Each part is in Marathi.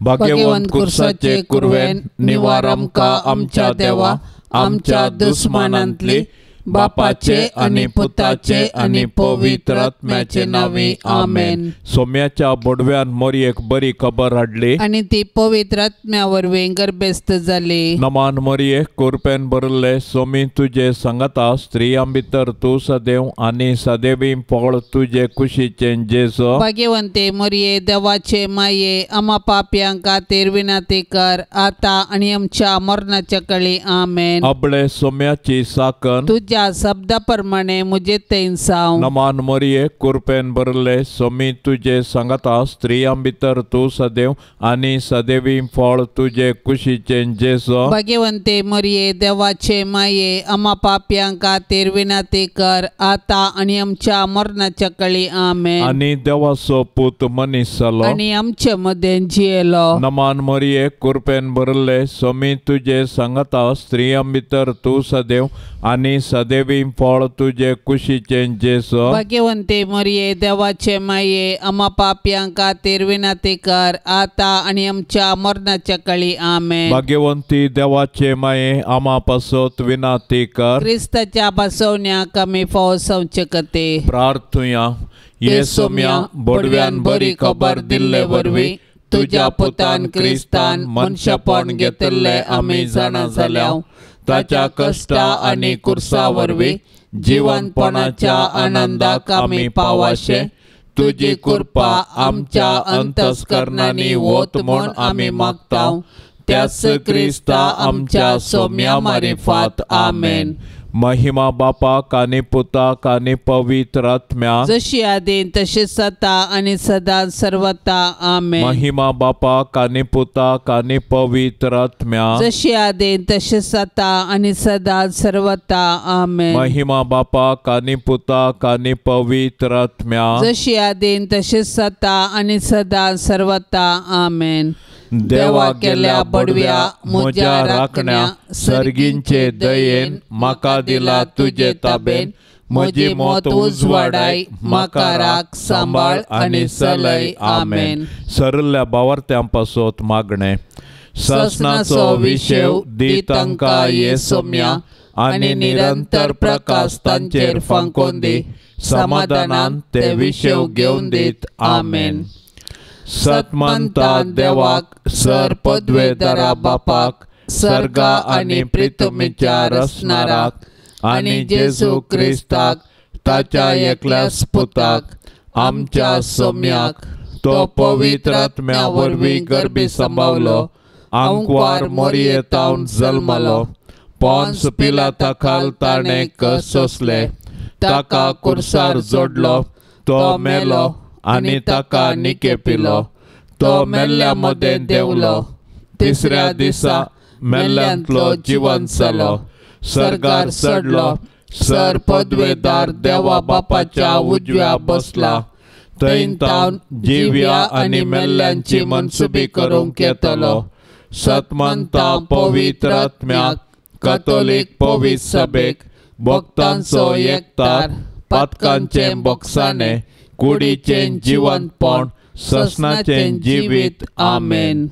भाग्यवंत कुर्साचे कुरवेन निवार आमकां आमच्या देवा, आमच्या दुस्मानांतली, बापाचे आणि पुताचे आणि पवित्र आत्म्याचे नावी आमेन. सोम्याच्या बोडव्यान मोरयेक बरी खबर हाडली आणि ती पवित्र आत्म्या वरवीं गर्भस्थ जाली. नमान मोरये कुरपेन बरले सोमी तुझे संगता स्त्रियां भितर तू सदैव आणि सदैवी फळ तुझे कुशीचे जेसो. भाग्यवंते मरिये देवाचे माये, आम्हा पाप्यांक खातीर विनंती कर, आता आणि आमच्या मरणाच्या काळी आमेन. अबळे सोम्याची साकन तुझ्या शब्दाप्रमाणे मुझे तेन साव. नमान मोरये कुरपेन बरले सोमी तुझे संगता स्त्रियां भितर तू सदैव आणि सदैवी फळ तुझे कुशीचे जेसो. भाग्यवंते मरिये देवाचे माये, आम्हा पाप्यांक खातीर विनंती कर, आता आणि आमच्या मरणाच्या काळी आमेन. आणि देवाचो पूत मनीस जालो आणि आमचे मध्ये जियेलो. नमान मोरये कुरपेन बरले सोमी तुझे संगता स्त्रियां भितर तू सदैव आणि सदैवी फळ तुझे कुशीचे जेसो. भाग्यवंते मरिये देवाचे माये, आम्हा पाप्यांक खातीर विनंती कर, आता आणि आमच्या मरणाच्या काळी आमेन. भाग्यवंती देवाचे माये, आम्हा पासत विनंती कर. क्रिस्ताच्या बसवण्याक आमी फावो संचकते. प्रार्थुया. ये सोम्या बोडव्यान बरी खबर दिल्ले वरवीं तुझ्या पुतान क्रिस्तान मनशापण घेतले आमी जाणा जाल्याव, ताच्या कष्टा आणि कुर्सा वरवीं जिवंतपणाच्या आनंदाक आमी पावाशे. तुझी कृपा आमच्या अंतस्करणांनी वोत म्हूण आमी मागताव. त्याच क्रिस्ता आमच्या सोम्या मारिफात आमेन. महिमा बापाक आणि पुताक आणि पवित्र आत्म्या, जशी आदीन तशीच आता आणि सदा सर्वता आमेन. महिमा बापाक आणि पुताक आणि पवित्र आत्म्या, जशी आदीन तशीच आता आणि सदा सर्वता आमेन. महिमा बापाक आणि पुताक आणि पवित्र आत्म्या, जशी आदीन तशीच आता आणि सदा सर्वता आमेन. देवा केल्या बडव्या म्हज्या राखण्या, सर्गींचे दयेन म्हाका दिला तुझे ताबेन. म्हजी मोत उजवाडाय, म्हाका राख सांबाळ आणि चलय आमेन. सरल्या बावर्त्यां पासत मागणे. ससनाचो विशेव दी तांकां ये सोम्या, आणि निरंतर प्रकाश तांचेर फांकून दी. समाधानान ते विशेव घेवन दीत आमेन. सतमंता देवाक, सर पदवेदारा बापाक, सर्गा आणि प्रितमीच्या रचणाराक, आणि जेजू क्रिस्ताक, ताच्या एकल्याच पुताक, आमच्या सोम्याक, तो पवित्र आत्म्या वरवीं गर्भी संभावलो, अंकवार मोरयेतावन जल्मलो, पोन्स पिलाता खाल ताणें कस सोंसले, ताका कुर्सार जोडलो, तो मेलो आणि ताका निके पिलो, तो मेल्ल्या मध्ये देवलो, तिसऱ्या दिसा मेल्ल्यांतलो जिवंत जालो, सर्गार चडलो, सर पदवेदार देवा बापाच्या उजव्या बसला, थंय तावन जिव्या आणि मेल्ल्यांची मनसुबी करूंक येतलो. सतमंता पवित्र आत्म्याक, कॅथोलिक पवित्र सभेक, भक्तांचो एकतार, पातकांचे बोगसाणे, कुडीचे जिवंतपण, ससनाचे जिवीत आमेन.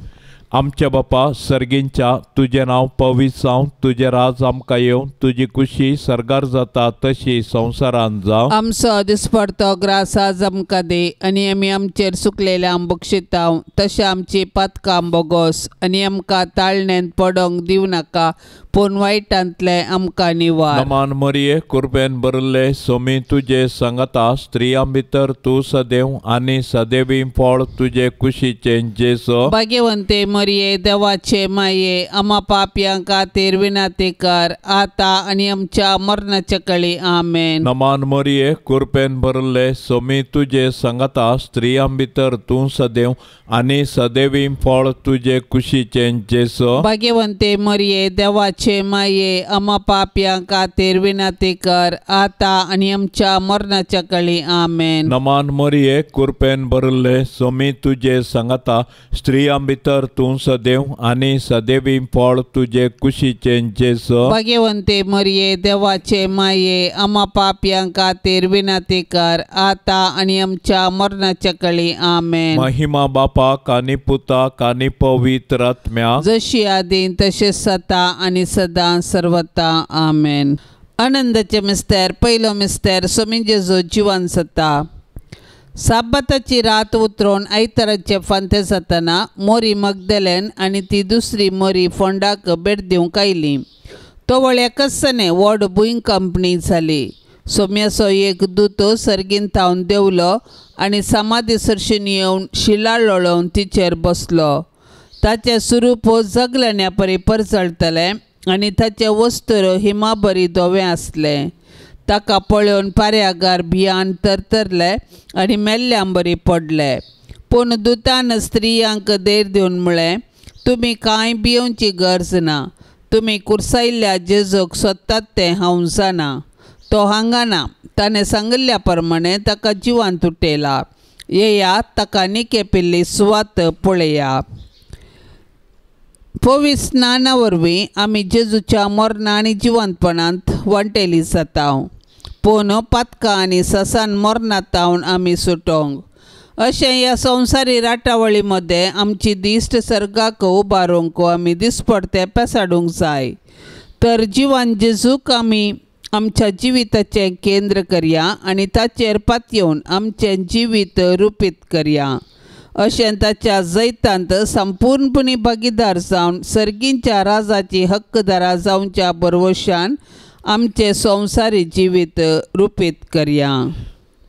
आमच्या बापा सर्गींच्या, तुझे नाव पवित्र जावं, तुझे राज आमकां येवं, तुजी कुशी सर्गार जाता तशी संवसारान जावं. आमचो दिसपडतो ग्रास आज आमकां दे, आनी आमी आमचेर सुकलेल्यांक बक्षिताव, तशें आमची पातकां बोगोस, आनी आमकां ताळणेंत पडोंक दिवं नाका, पूण वायटांतले आमकां निवार. नमान मोरये कुरबेन बरले सोमी तुझे संगता स्त्रियां भितर तू सदैव आणि सदैवी फळ तुझे कुशीचे जेसो. भाग्यवंते मरिये देवाचे माये, आम्हा पाप्यांक खातीर विनंती कर, आता आणि आमच्या मरणाच्या काळी आमेन. नमान मोरये कुरपेन बरले सोमी तुझे संगता स्त्रियां भितर तू सदैव आणि सदैवी फळ तुझे कुशीचे जेसो. भाग्यवंते मरिये देवाचे देवाचे माये आम्हा पाप्यां खातीर विनंती कर आता आनी आमच्या मरणाच्या काळी आमेन. नमान मरिये कृपेन भरले स्वामी तुझे सांगता स्त्रियां भितर तूं सदैव आनी सदैवी फळ तुझे कुशीचे जेसो. भाग्यवंते मरिये देवाचे माये आम्हा पाप्यां खातीर विनंती कर आता आनी आमच्या मरणाच्या काळी आमेन. महिमा बापाक आनी पुताक आनी पवित्र आत्म्याक जशी आदीन तशें सता आनी सदां सर्वता आमेन. आनंदाचे मिस्तेर पयलो मिस्तेर स्वामी जेजू जिवंत जाता. साबाताची रात उतरून आयताराचे फांते जातना मोरी मगदलेन आनी ती दुसरी मोरी फोंडाक भेट दिवंक आयली. तो वळ एकाच सने व्हड भूंयकंपणी जाली. सोम्याचो एक दूत सर्गीन थावन देवलो आनी समाधी सरशीन येवन शिला लोळोवन तिचेर बसलो. ताचें स्वरूप जगलण्या परी परजळटलें आनी ताचें वस्त्र हिमा बरी धवें आसलें. ताका पळोवन पाऱ्यागार भियान तरतरले आनी मेल्ल्यां बरी पडले. पूण दुतान स्त्रियांक धैर्य दिवन म्हळें, तुमी कांय भियोवची गरज ना. तुमी कुर्सायल्ल्या जेजूक सोदतात तें हांव जाणा. तो हांगा ना. ताणें सांगिल्ल्या प्रमाणे ताका जिवांत उठयला. येया ताका निकेपिल्ली सुवात पळया. पवित्र स्नाना वरवीं आमी जेजूच्या मरणा आनी जिवंतपणांत वांटेली जाता. पूण पातकां आनी ससान मरणांतावन आमी सुटोंक. अशें ह्या संवसारी राटावळी मदें आमची दिश्ट सर्गाक उबारूंक आमी दिसपडते पेसाडूंक जाय. तर जिवान जेजूक आमी आमच्या जिविताचें केंद्र करया आनी ताचेर पातयेवन आमचें जिवीत रुपीत करया. अशें ताच्या जैतांत संपूर्णपणी भागीदार जावन सर्गींच्या राजाची हक्कदारां जावच्या बरवशान आमचें संवसारी जिवीत रुपीत करया.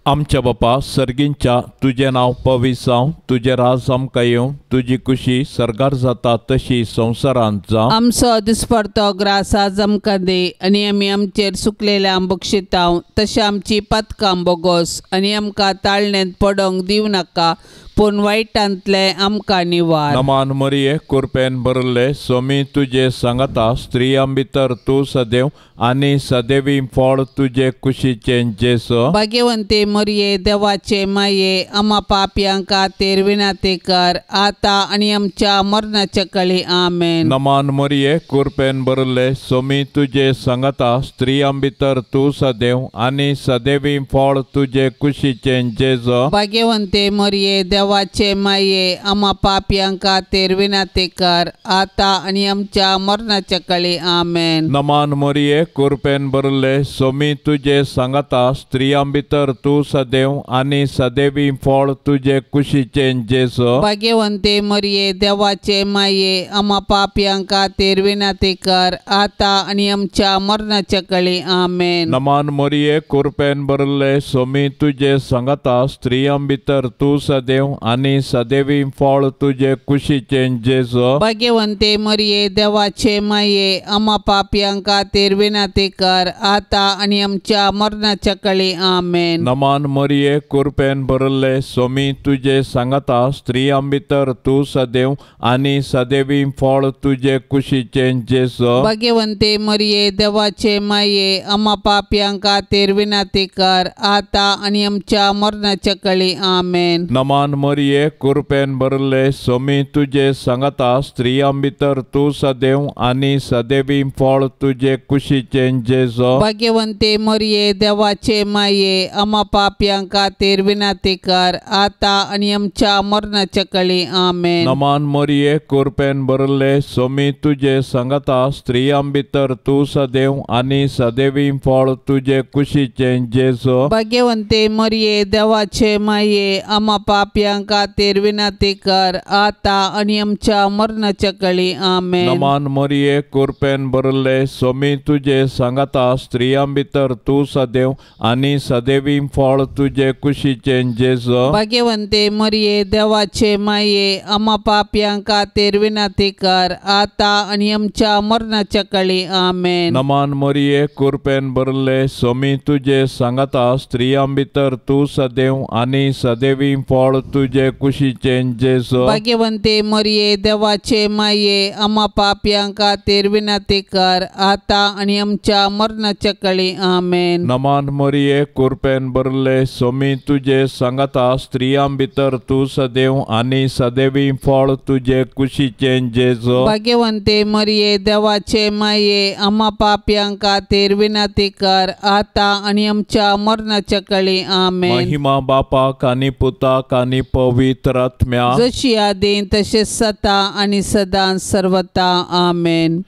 आमच्या बापा सर्गींच्या तुजें नांव पवित्र जावं. तुजें राज आमकां येवं. तुजी कुशी सर्गार जाता तशी संवसारांत जावं. आमचो दिसपडतो ग्रास आज आमकां दे आनी आमी आमचेर सुकलेल्या बक्षितांव तशें आमची पातकां बोगोस आनी आमकां ताळणेंत पडोंक दिवं नाका पूण वायटांतले आमकां निवार. नमान मरिये कृपेन भरले स्वामी तुझे सांगता स्त्रियां भितर तूं सदैव आनी सदैवी फळ तुझे कुशीचे जेसो. भाग्यवंते मरिये देवाचे माये आम्हा पाप्यां खातीर विनंती कर आता आनी आमच्या मरणाच्या काळी आमेन. नमान मरिये कृपेन भरले स्वामी तुझे सांगता स्त्रियां भितर तूं सदैव आनी सदैवी फळ तुझे कुशीचे जेसो. भाग्यवंते मरिये देवाचे माये आम्हा पाप्यां खातीर विनंती कर आता आनी आमच्या मरणाच्या काळी आमेन. नमान मरिये कृपेन भरले स्वामी तुझे सांगता स्त्रियां भितर तूं सदैव आनी सदैवी फळ तुझे कुशीचे जेसो. भाग्यवंते मरिये देवाचे माये आम्हा पाप्यां खातीर विनंती कर आता आनी आमच्या मरणाच्या काळी आमेन. नमान मरिये कृपेन भरले स्वामी तुझे सांगता स्त्रियां भितर तूं सदैव आनी सदैवी फळ तुझे कुशीचे जेसो. भाग्यवंते मरिये देवाचे माये आम्हा पाप्यां खातीर विनंती कर आता आनी आमच्या मरणाच्या काळी आमेन. नमान मरिये कृपेन भरले स्वामी तुझे सांगता स्त्रियां भितर तूं सदैव आनी सदैवी फळ तुझे कुशीचे जेसो. भाग्यवंते मरिये देवाचे माये आम्हा पाप्यां खातीर विनंती कर आता आनी आमच्या मरणाच्या काळी आमेन. नमान मरिये कृपेन भरले स्वामी तुझे सांगता स्त्रियां भितर तूं सदैव आनी सदैवी फळ तुझे कुशीचे जेसो. भाग्यवंते मरिये देवाचे माये आम्हा पाप्यां खातीर विनंती कर आता आनी आमच्या मरणाच्या काळी आमेन. नमान मरिये कृपेन भरले स्वामी तुझे सांगता स्त्रियां भितर तूं सदैव आनी सदैवी फळ तुझे कुशीचे जेसो. भाग्यवंते मरिये देवाचे माये आम्हा पाप्यां खातीर विनंती कर आता आनी आमच्या मरणाच्या काळी आमेन. नमान मरिये कृपेन भरले स्वामी तुझे सांगता स्त्रियां भितर तूं सदैव आनी सदैवी फळ तुझे कुशीचे जेसो. भाग्यवंते मरिये देवाचे माये आम्हा पाप्यां खातीर विनंती कर आता आनी आमच्या मरणाच्या काळी आमेन. नमान मरिये कृपेन भरले स्वामी तुझे सांगता स्त्रियां भितर तूं सदैव आनी सदैवी फळ तुझे कुशीचे जेजू भाग्यवंते मरिये देवाचे माये आम्हा पापियां खातीर विनंती कर आता आणि आमच्या मरणाच्या काळी आमेन. नमान मरिये कृपेन भरले स्वामी तुझे सांगता स्त्रियां भितर तू सदैव आणि सदैवी फळ तुझे कुशीचे जेजू भाग्यवंते मरिये देवाचे माये आम्हा पापियां खातीर विनंती कर आता आणि आमच्या मरणाच्या काळी आमेन. महिमा बापाक आणि पुताक आणि पवित्र आत्म्या जशी आदीं तशें सता आणि सदां सर्वता आमेन.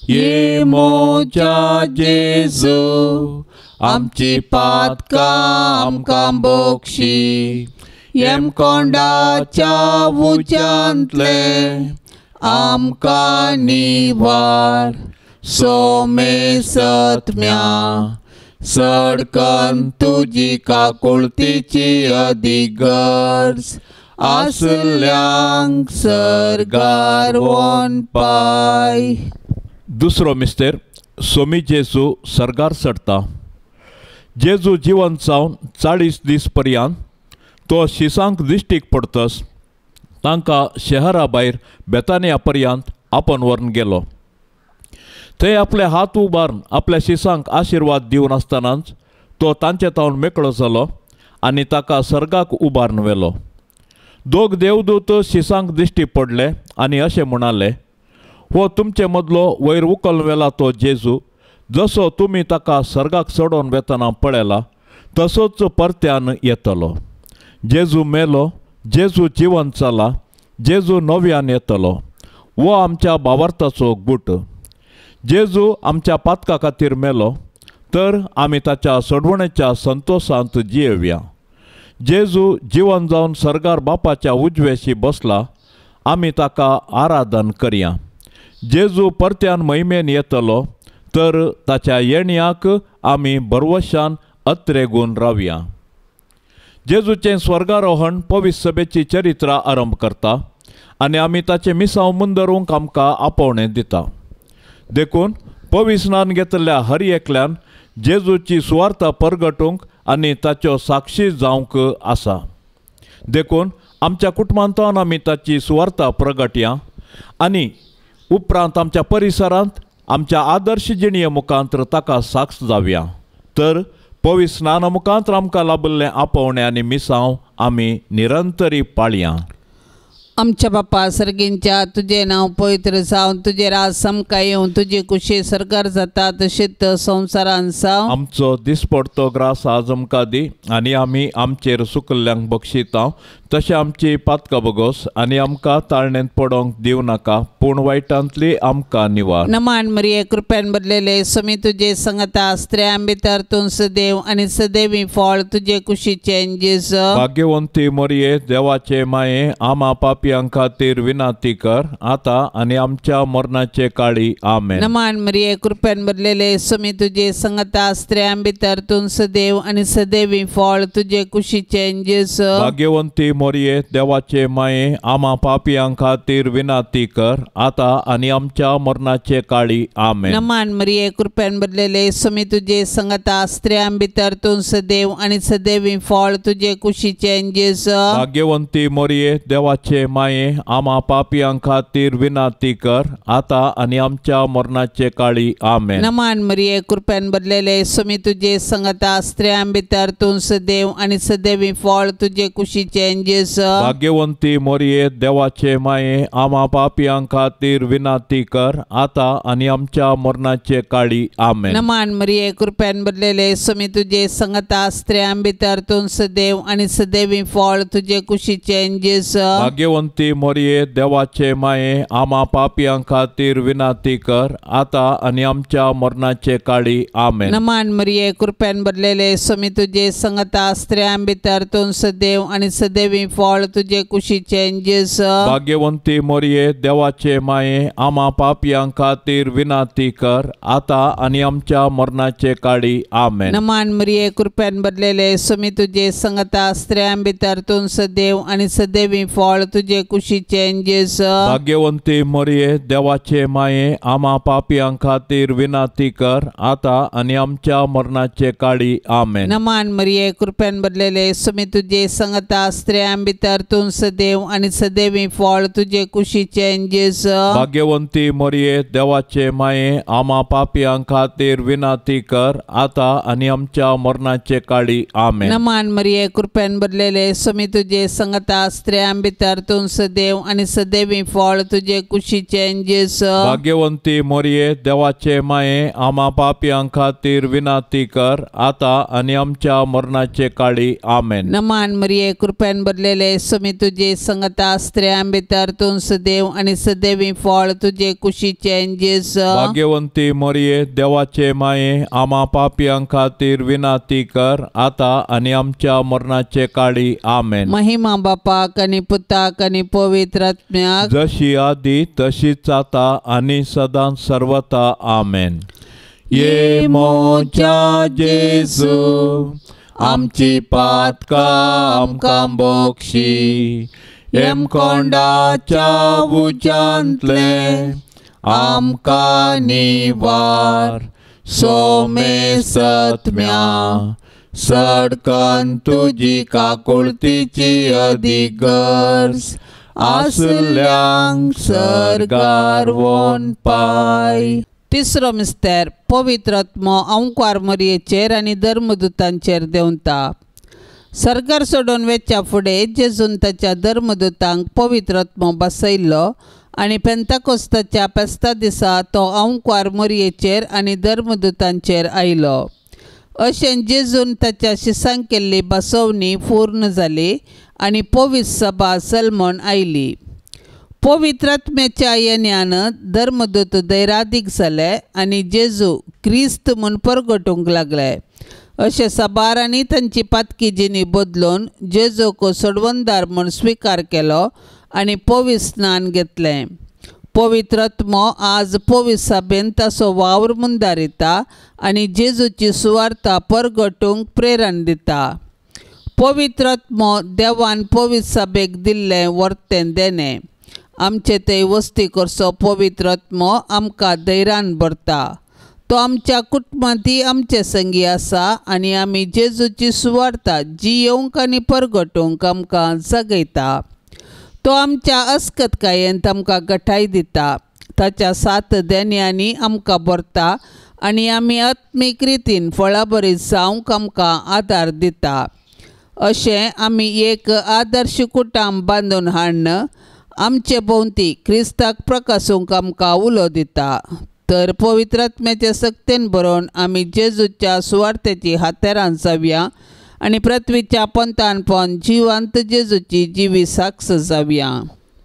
ये मोच्या जेजू आमची पातकां आमकां बोक्षी येम कोंडाच्या उज्यांतले आमकां निवार सोमे सत्म्या सडकन तुजी काकुळतीची अधिगर्ज आसल्यांक सरगार वोन पाय. दुसरो मिस्तेर सोमी जेजू सरगार चडटा. जेजू जिवंत जावन 40 दीस पर्यंत तो शिसांक दिश्टीक पडतस तांकां शहरा भायर बेतानिया पर्यंत आपण व्हरून गेलो. थंय आपले हात उबारून आपल्या शिसांक आशिर्वाद दिवन आसतनाच तो तांचे तावन मेकळो जालो आनी ताका सर्गाक उबारून व्हेलो. दोग देवदूत शिसांक दिश्टी पडले आनी अशें म्हणाले, हो तुमचे मदलो वयर उखल व्हेला तो जेजू जसो तुमी ताका सर्गाक चडोवन वेतना पळयला तसोच परत्यान येतलो. जेजू मेलो, जेजू जिवंत जाला, जेजू नव्यान येतलो. वो आमच्या भावार्थाचो गुट. जेजू आमच्या पातका खातीर मेलो तर आमी ताच्या सोडवणेच्या संतोशांत जियेवया. जेजू जिवन जावन सरगार बापाच्या उजवेशी बसला, आमी ताका आराधन करया. जेजू परत्यान महिमेन येतलो तर ताच्या येण्याक आमी बरवशान अत्रेगून रावया. जेजूचें स्वर्गारोहण पवित्र सभेची चरित्रां आरंभ करता आनी आमी ताचें मिसांव मुंदरूंक आमकां आपोवणें दिता. देखून पवित्र स्नान घेतल्या हर एकल्यान जेजूची सुवार्ता परगटूंक आनी ताच्यो साक्षी जावंक आसा. देखून आमच्या कुटुंबांतल्यान आमी ताची सुवार्ता प्रगटया आनी उपरांत आमच्या परिसरांत आमच्या आदर्श जिणये मुखांतर ताका साक्ष जावया. तर पवित्र स्नाना मुखांतर आमकां लाबिल्लें आपोवणें आनी मिसांव आमी निरंतरी पाळया. आमच्या बापा सर्गींच्या तुझे नाव पवित्र जावन तुझे राज समका येवन तुझी कुशी सरकार जाता तशीच संवसारान जावं. आमचो दिसपडतो ग्रास आज आमकां दी आनी आमी आमचेर सुकल्ल्यांक बक्षिता तशें आमची पातकां बगोस आनी आमकां ताळणेंत पडोंक दिव नाका पूण वायटांतली आमकां निवार. नमान मरिये कृपेन भरलेले स्वामी तुझे संगता स्त्रियां भितर तूं सदैव आनी सदैवी फळ तुझे कुशीचे जेजू. भाग्यवंती मरिये देवाचे माये आमा पापियां खातीर विनंती कर आता आनी आमच्या मरणाचे काळी आमेन. नमान मरिये कृपेन भरलेले स्वामी तुझे संगता स्त्रियां भितर तूं सदैव आनी सदैवी फळ तुझे कुशीचे जेजू. भाग्यवंती मरिये देवाचे माये आमा पापियां खातीर विनंती कर आता आनी आमच्या मरणाचे काळी आमेन. नमान मरिये कृपेन भरलेले स्वामी तुझे संगता स्त्रियां भितर तूं सदैव आनी सदैवी फळ तुझे कुशीचे जेजू. भाग्यवंती मरिये देवाचे माये आमा पापियां खातीर विनंती कर आता आनी आमच्या मरणाचे काळी आमेन. नमान मरिये कृपेन भरलेले स्वामी तुझे संगता स्त्रियां भितर तूं सदैव आनी सदैवी फळ तुझे कुशीचे जेजू. भाग्यवंती मरिये देवाचे माये आमा पापियां खातीर विनंती कर आता आनी आमच्या मरणाचे काळी आमेन. नमान मरिये कृपेन भरलेले स्वामी तुझे संगता स्त्रियां भितर तूं सदैव आनी सदैवी फळ तुझे कुशीचे जेजू. भाग्यवंती मरिये देवाचे माये आमा पापियां खातीर विनंती कर आता आनी आमच्या मरणाचे काळी आमेन. नमान मरिये कृपेन भरलेले स्वामी तुझे संगता स्त्रियां भितर तूं सदैव आनी सदैवी फळ तुझे कुशीचे जेजू. भाग्यवंती मरिये देवाचे माये आमा पापियां खातीर विनंती कर आता आनी आमच्या मरणाचे काळी आमेन. नमान मरिये कृपेन भरलेले स्वामी तुझे संगता स्त्रियां भितर तूं सदैव आनी सदैवी फळ तुझे तुझे कुशीचें जेस भाग्यवंती मरिये देवाचे माये आम्हा पापियां खातीर विनाती कर आता आणि आमच्या मरणाचे काळी आमेन. नमान मरिये कृपेन भरलेले सुमी तुझे संगता स्त्रियां भितर तूं सदैव आणि सदैवी फळ तुझे कुशीचें जेस भाग्यवंती मरिये देवाचे माये आम्हा पापियां खातीर विनाती कर आता आणि आमच्या मरणाचे काळी आमेन. नमान मरिये कृपेन भरलेले सुमी तुझे संगता स्त्रियां भितर तूं सदैव आणि सदैवी फळ तुझे कुशीचें जेस भाग्यवंती मरिये देवाचे माये आम्हा पापियां खातीर विनाती कर आता आणि आमच्या मरणाचे काळी आमेन. नमान मरिये कृपेन भरलेले सुमी तुझे संगता स्त्रियां भितर तूं सदैव आणि सदैवी फळ तुझे कुशीचें जेस भाग्यवंती मरिये देवाचे माये आम्हा पापियां खातीर विनाती कर आता आणि आमच्या मरणाचे काळी आमेन. महिमा बापाक आणि पुताक आणि पवित्र आत्म्याक जशी आदी तशीच आता आणि सदां सर्वता आमेन. ये मोच्या जेजू आमची पातकां आमकां बोक्षी एम कोंडाच्या उच्यांतले आमकां निवार सोमे सत्म्या सडकन तुजी काकुळतीची अधिगर्स आसल्यांक सरगार वोन पाय. तिसरो मिस्तेर पवित्र आत्मो ओंकार मरियेचेर आनी धर्मदूतांचेर देंवता. सरकार सोडून वेच्या फुडें जेजून ताच्या धर्मदूतांक पवित्र आत्मो बसयल्लो आनी पेंताकोस्ताच्या पेस्ता दिसा तो ओंकार मरियेचेर आनी धर्मदूतांचेर आयलो. अशें जेजून ताच्या शिसांक केल्ली बसवणी पूर्ण जाली आनी पवित्र सभा सलमोन आयली. पवित्र आत्म्याच्या येण्यान धर्मदूत दैरादीक जाले आनी जेजू क्रिस्त म्हूण परगटूंक लागले. अशें सबारांनी तांची पातकी जिणी बदलून जेजूक सोडवंदार म्हूण स्विकार केलो आनी पवित्र स्नान घेतलें. पवित्र आत्मो आज पवित्र सभेन ताचो वावर मुंदारिता आनी जेजूची सुवार्ता परगटूंक प्रेरण दिता. पवित्र आत्मो देवान पवित्र सभेक दिल्लें वर्तें देणें. आमचे थंय वस्ती करचो पवित्र आत्मो आमकां धैर्यान भरता. तो आमच्या कुटुंबांतय आमचे संगी आसा आनी आमी जेजूची सुवार्ता जियोवंक आनी परगटूंक आमकां जगयता. तो आमच्या अस्कतकायेंत आमकां घटाय दिता. ताच्या सात देण्यांनी आमकां भरता आनी आमी आत्मीक रितीन फळां बरी जावंक आमकां आदार दिता. अशें आमी एक आदर्श कुटुंब बांदून हाडन आमचे भोंवती क्रिस्ताक प्रकाशूंक आमकां उलो दिता. तर पवित्र आत्म्याचे सक्तेन बरोवन आमी जेजूच्या सुवार्थेची हातेरां जावया आनी पृथ्वीच्या पंतान पोवन जिवंत जेजूची जिवी साक्ष जावया.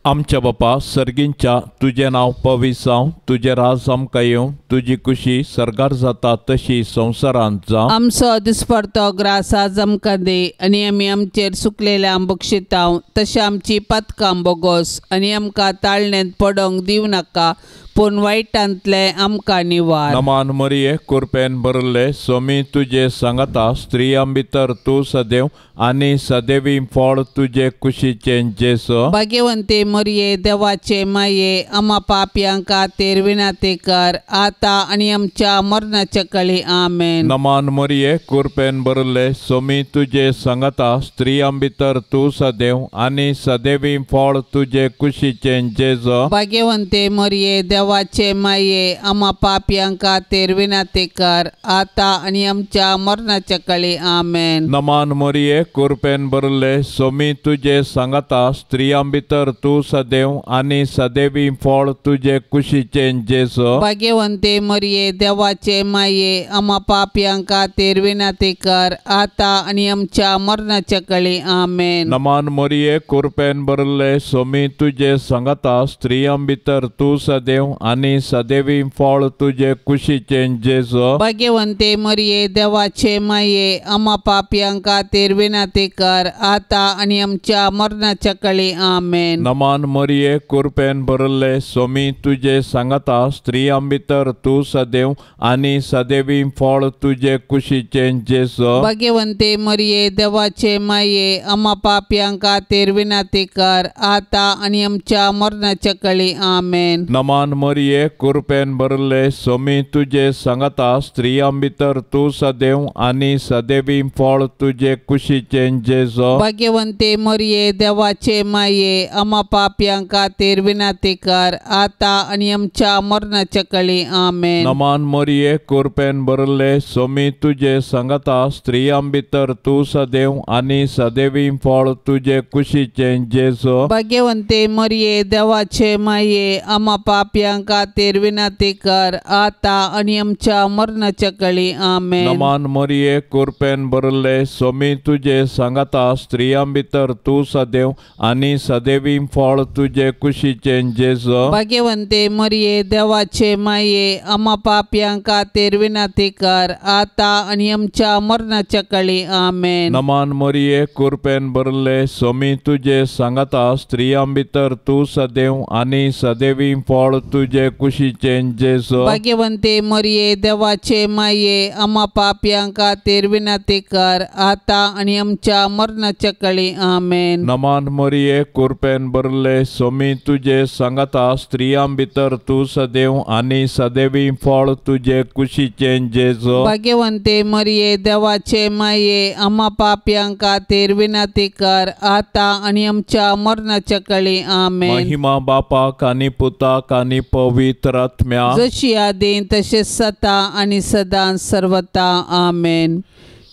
आमच्या बापा सर्गींच्या तुझे नाव पवित्र जावं, तुझे राज आमकां येवं, तुजी खुशी सरगार जाता तशी संवसारांत जावं. आमचो दिसपडतो ग्रास आज आमकां दे आनी आमी आमचेर सुकलेल्या बक्षितांव तशें आमची पातकां बोगोस आनी आमकां ताळणेंत पडोंक दिवं नाका पूण वायटांतले आमकां निवार. नमान मरिये कृपेन भरले सोमी तुजे सांगता स्त्रियां भितर तूं सदैव आनी सदैवी फळ तुजे कुशीचें जेसो. भाग्यवंते मरिये देवाचे माये आम्हा पापयां खातीर विनाती कर आता आनी आमच्या मरणाच्या काळी आमेन. नमान मरिये कृपेन भरले सोमी तुजे सांगता स्त्रियां भितर तूं सदैव आनी सदैवी फळ तुजे कुशीचें जेसो. भाग्यवंते मरिये देवाचे माये आम्हा पापयां खातीर विनाती कर आता आनी आमच्या मरणाच्या काळी आमेन. नमान मरिये कृपेन भरले सोमी तुजे सांगता स्त्रियां भितर तूं सदैव आनी सदैवी फळ तुजे कुशीचें जेसो. भाग्यवंते मरिये देवाचे माये आम्हा पापयां खातीर विनाती कर आता आनी आमच्या मरणाच्या काळी आमेन. नमान मरिये कृपेन भरले सोमी तुजे सांगता स्त्रियां भितर तूं सदैव सदैव आणि सदैवी फळ तुझे कुशीचे जेजो भाग्यवंते मरिये देवाचे माये आम्हा पापियांका तेर विनाती कर आता आणि आमच्या मरणाच्या काळी आमेन. नमान मरिये कृपेन भरले सोमी तुझे सांगता स्त्रियां भितर तू सदैव आणि सदैवी फळ तुझे कुशीचे जेजो भाग्यवंते मरिये देवाचे माये आम्हा पापियांका तेर विनाती कर आता आणि आमच्या मरणाच्या काळी आमेन. नमान मरिये कृपेन भरले सोमी तुझे सांगता स्त्रियां भितर तू सदैव आणि सदैवी फळ तुझे कुशीचे जेजो भाग्यवंते मरिये देवाचे माये आम्हा पापियांका तेर विनाती कर आता आणि आमच्या मरणाच्या काळी आमेन. नमान मरिये कृपेन भरले सोमी तुझे सांगता स्त्रियां भितर तू सदैव आणि सदैवी फळ तुझे कुशीचे जेजो भाग्यवंते मरिये देवाचे माये आम्हा पापियांका तेर विनाती कर आता आणि आमच्या मरणाच्या काळी आमेन. नमान मरिये कृपेन भरले सोमी तुझे सांगता स्त्रियां भितर तू सदैव आणि सदैवी फळ तुझे कुशीचे जेजो भाग्यवंते मरिये देवाचे माये आम्हा पापियांका तेर विनाती कर आता आणि आमच्या मरणाच्या काळी आमेन. नमान मरिये कृपेन भरले सोमी तुझे सांगता स्त्रियां भितर तू सदैव आणि सदैवी फळ तुझे कुशीचे जेजो भाग्यवंते मरिये देवाचे माये आम्हा पापियांका तेर विनाती कर आता आणि आमच्या मरणाच्या काळी आमेन. नमान मरिये कृपेन भरले सोमी तुझे सांगता स्त्रियां भितर तू सदैव आणि सदैवी फळ तुझे कुशीचे जेजो भाग्यवंते मरिये देवाचे माये आम्हा पापियांका तेर विनाती कर आता आणि आमच्या मरणाच्या काळी आमेन. महिमा बापाक आणि पुताक आणि पवित्र आत्म्या जशी आदीन तसे सता आणि सदा सर्वता आमेन.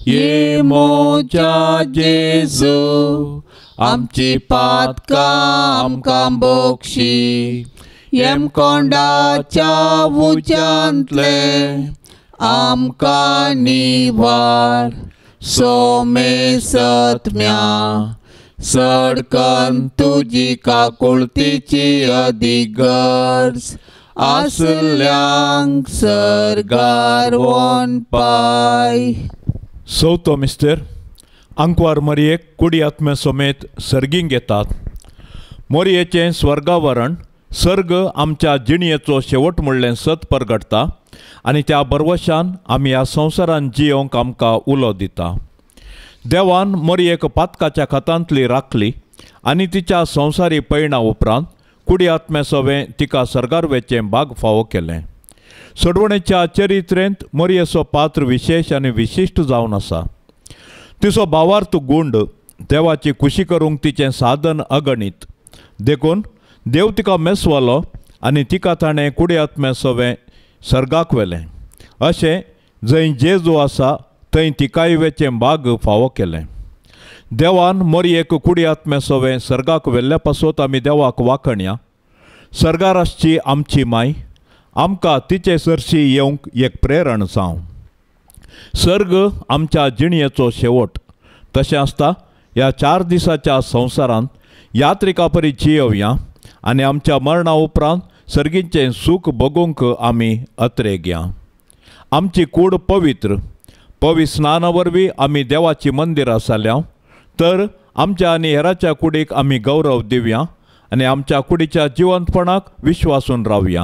ये मोच्या जेजू आमची पातका आमकां बोक्षी येम कोंडाच्या उच्यांतले आमकां निवार सोमे सत्म्या सडकन तुजी काकुळतीची अधिगर्ज आसल्यांक सरगार वोन पाय. चवथो मिस्टर आंकवार मरयेक कुडी आत्म्या समेत सर्गींक येतात. मोरयेचें स्वर्गावरण सर्ग आमच्या जिणयेचो शेवट म्हणलें सत परगटता आनी त्या बरवशान आमी ह्या संवसारान जियोंक आमकां उलो दिता. देवान मोरयेक पातकाच्या खतांतली राखली आनी तिच्या संवसारी पैणा उपरांत कुडी आत्म्या सवें तिका सर्गार वेचें भाग फावो केलें. सोडवणेच्या चरित्रेंत मोरयेचो पात्र विशेश आनी विशिश्ट जावन आसा. तिचो भावार्थ गुंड देवाची खुशी करूंक तिचें साधन अगणित देखून देव तिका मेसवलो आनी तिका ताणें कुडी आत्म्या सवें सर्गाक व्हेलें. अशें जंय जेजू आसा थंय तिकाय वेचें भाग फावो केलें. देवान मोरयेक कुडी आत्म्या सवें सर्गाक व्हेल्ल्या पासत आमी देवाक वाखणया. सर्गार आसची आमची माय आमकां तिचे सरशी येवंक एक प्रेरण जावं. सर्ग आमच्या जिणयेचो शेवट तशें आसता ह्या 4 दिसाच्या संवसारांत यात्रिका परी जियोवया आनी आमच्या मरणा उपरांत सर्गीचें सूख भोगूंक आमी अत्रेक या. आमची कूड पवित्र स्नाना वरवीं आमी देवाची मंदिरां जाल्या तर आमच्या आनी हेराच्या कुडीक आमी गौरव दिवया आनी आमच्या कुडीच्या जिवंतपणाक विश्वासून रावया.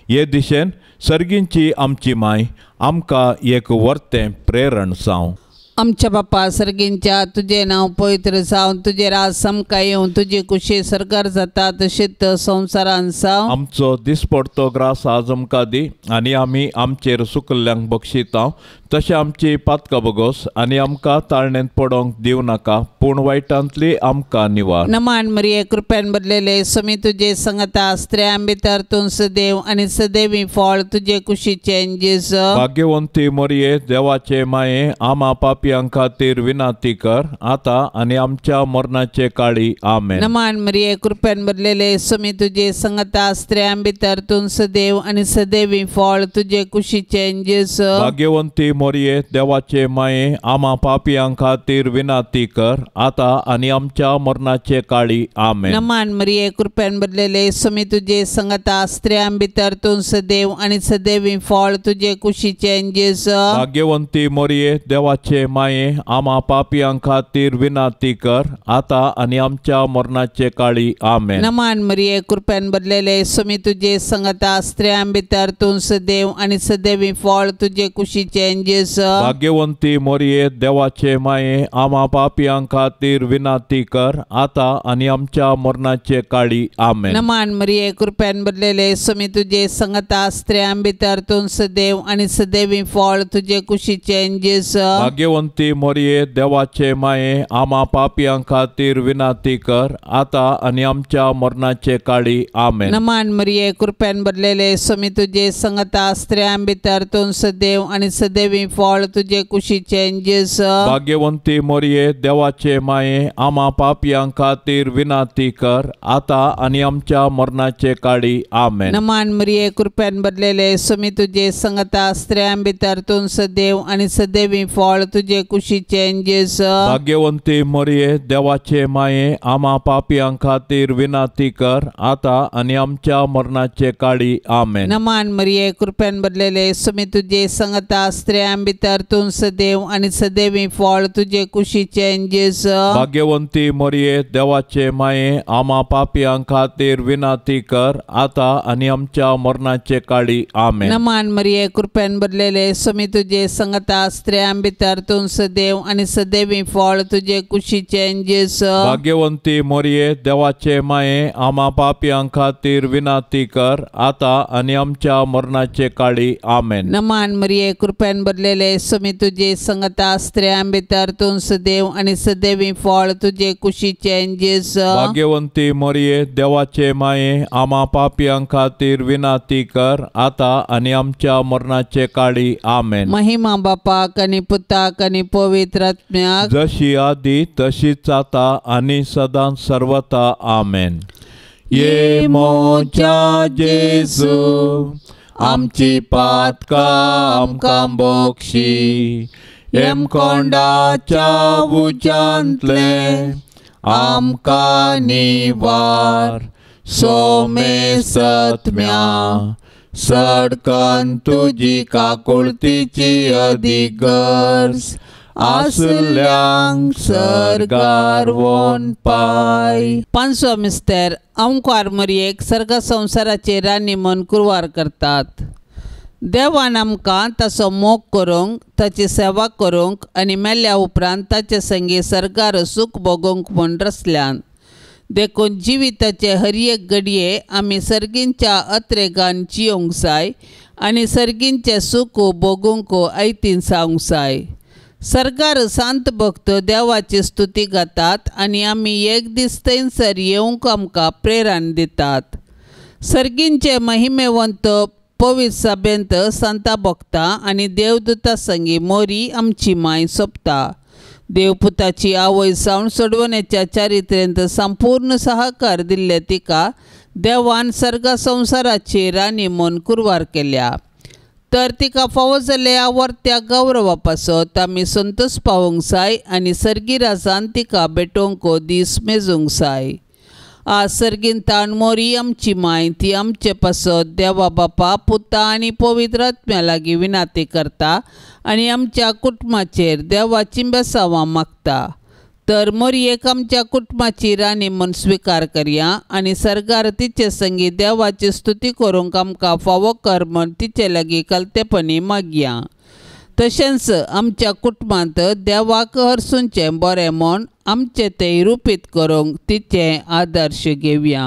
हे दिशेन सर्गींची आमची माय आमकां एक वर्तें प्रेरण जावं. आमच्या बापा सर्गींच्या तुझे नांव पवित्र जावन तुझे राज समका येवन तुजी कुशी सरकार जाता तशीच संवसारान जावं. आमचो दिसपडतो ग्रास आज आमकां दी आनी आमी आमचेर सुकल्ल्यांक बक्षिता तशें आमची पातकां बगोस आनी आमकां ताळणेंत पडोंक दिवं नाका पूण वायटांतली आमकां निवार. नमान मरिये कृपेन भरलेले समी तुजे संगता स्त्रियां भितर तूं सदैव आनी सदैवी फळ तुजे कुशीचें जेजू. भाग्यवंती मरिये देवाचे माये आमा पापी पापियां खातीर विनाती कर आता आनी आमच्या मरणाचे काळी आमेन. नमान मरिये कृपेन भरलेले सुमी तुझे संगता स्त्रियां भितर तूं सदैव आणि सदैवी फळ तुझे कुशीचे जेस. भाग्यवंती मोरये देवाचे माये आम्हा पापियां खातीर विनाती कर आता आनी आमच्या मरणाचे काळी आमेन. नमान मरिये कृपेन भरलेले सुमी तुझे संगता स्त्रियां भितर तूं सदैव आणि सदैवी फळ तुझे कुशीचे जेस. भाग्यवंती मोरये देवाचे माये आम्हा पापियां खातीर विनाती कर आता आनी आमच्या मरणाचे काळी आमेन. नमान मरिये कृपेन भरलेले सुमी तुझे संगता स्त्रियां भितर तूं सदैव आणि सदैवी फळ तुझे कुशीचे जेस. भाग्यवंती मोरये देवाचे माये आम्हा पापियां खातीर विनाती कर आता आनी आमच्या मरणाचे काळी आमेन. नमान मरिये कृपेन भरलेले सुमी तुझे संगता स्त्रियां भितर तूं सदैव आणि सदैवी फळ तुझे कुशीचे जेस. भाग्यवंती मोरये देवाचे माये आम्हा पापियां खातीर विनाती कर आता आनी आमच्या मरणाचे काळी आमेन. नमान मरिये कृपेन भरलेले सुमी तुझे संगता स्त्रियां भितर तूं सदैव आणि सदैवी फळ तुझे कुशीचे जेस. भाग्यवंती मोरये देवाचे माये आम्हा पापियां खातीर विनाती कर आता आनी आमच्या मरणाचे काळी आमेन. नमान मरिये कृपेन भरलेले सुमी तुझे संगता स्त्रियां भितर तूं सदैव आणि सदैवी फळ तुझे कुशीचे जेस. भाग्यवंती मोरये देवाचे माये आम्हा पापियां खातीर विनाती कर आता आनी आमच्या मरणाचे काळी आमेन. नमान मरिये कृपेन भरलेले सुमी तुझे संगता स्त्रियां भितर तूं सदैव आणि सदैवी फळ तुझे कुशीचे जेस. भाग्यवंती मोरये देवाचे माये आम्हा पापियां खातीर विनाती कर आता आनी आमच्या मरणाचे काळी आमेन. नमान मरिये कृपेन भरलेले सुमी तुझे संगता स्त्रियां भितर तूं सदैव आणि सदैवी फळ तुझे कुशीचे जेस. भाग्यवंती मोरये देवाचे माये आम्हा पापियां खातीर विनाती कर आता आनी आमच्या मरणाचे काळी आमेन. नमान मरिये कृपेन भरलेले सुमी तुझे संगता स्त्रियां भितर तूं सदैव आणि सदैवी फळ तुझे कुशीचे जेस. भाग्यवंती मोरये देवाचे माये आम्हा पापियां खातीर विनाती कर आता आनी आमच्या मरणाचे काळी आमेन. महिमा बापाक आणि पुताक आणि पवित्र आत्म्याक जशी आदी तशीच आता आनी सदां सर्वता आमेन. ये मोच्या जेजू आमची पातकां आमकां बोक्षी एम कोंडाच्या उच्यांतले आमकां निवार सोमे सत्म्या सडकन तुजी काकुळतीची अधिगर्ज आसल्यांक सरगार वोन पाय. पांचवो मिस्तेर ओंकार मरियेक सर्ग संवसाराचे राणी म्हूण कुरवार करतात. देवान आमकां ताचो मोग करूंक ताची सेवा करूंक आनी मेल्ल्या उपरांत ताचे संगी सर्गार सूख भोगूंक म्हूण रचल्यान. देखून जिविताचे हर एक घडये आमी सर्गींच्या अत्रेगान जियोंक जाय आनी सर्गींचे सूख भोगूंक ऐतीन जावंक जाय. सर्गार सांत भक्त देवाची स्तुती गातात आनी आमी एक दीस थंयसर येवंक आमकां प्रेरण दितात. सर्गींचे महिमेवंत पवित्र सभेंत सांता भक्तां आनी देवदूतां संगी मोरी आमची माय सोंपता. देवपुताची आवय सावन सोडवण्याच्या चारित्र्यांत संपूर्ण सहकार दिल्ले तिका देवान सर्ग संवसाराची राणी म्हूण कुरवार केल्या. तर तिका फावो जाल्ल्या आवडत्या गौरवा पासत आमी संतोश पावोंक जाय आनी सर्गी राजान तिका भेटोवंक दीस मेजूंक जाय. आज सर्गींतान मोरी आमची माय ती आमचे पासत देवा बापा पुता आनी पवित्र आत्म्या लागीं विनाती करता आनी आमच्या कुटुंबाचेर देवाची बेसांवां मागता. तर मोरयेक आमच्या कुटुंबाची राणी म्हूण स्विकार करया आनी सर्गार तिचे संगी देवाची स्तुती करूंक आमकां फावो कर म्हूण तिचे लागीं कलतेपणी मागया. तशेंच आमच्या कुटुंबांत देवाक हरसूंचें बरें म्हूण आमचें तें रुपीत करूंक तिचे आदर्श घेवया.